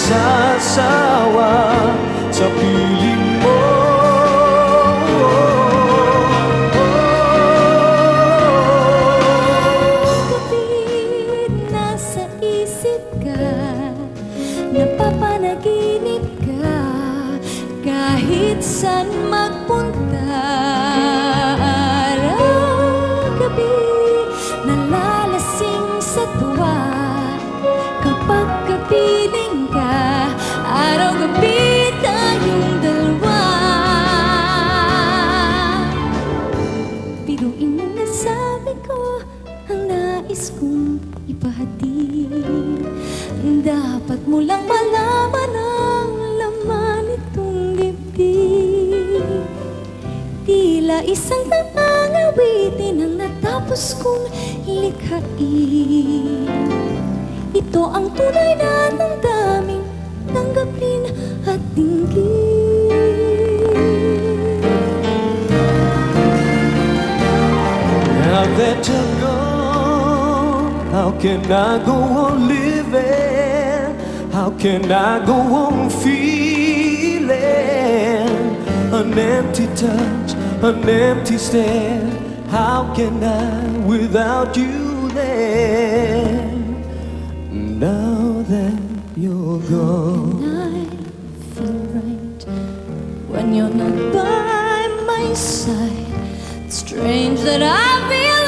magsasawa sa piling mo. Kapit nasa isip ka, napapanaginip ka, kahit saan magpunta. Araw-gabi nalalasing sa tuwa, kapag kapiling ka, araw-gabi tayong dalawa. Biruin mo na sabi ko ang nais kong ipahatid. Dapat mo lang malaman ang laman nitong dibdib. Tila isang tangawitin ang natapos kong likhain. Ito ang tunay na damdamin, tanggapin at dinggin. Now that you're gone, how can I go on living? How can I go on feeling? An empty touch, an empty stare. How can I without you there? Now that you're gone, I feel right when you're not by my side. It's strange that I feel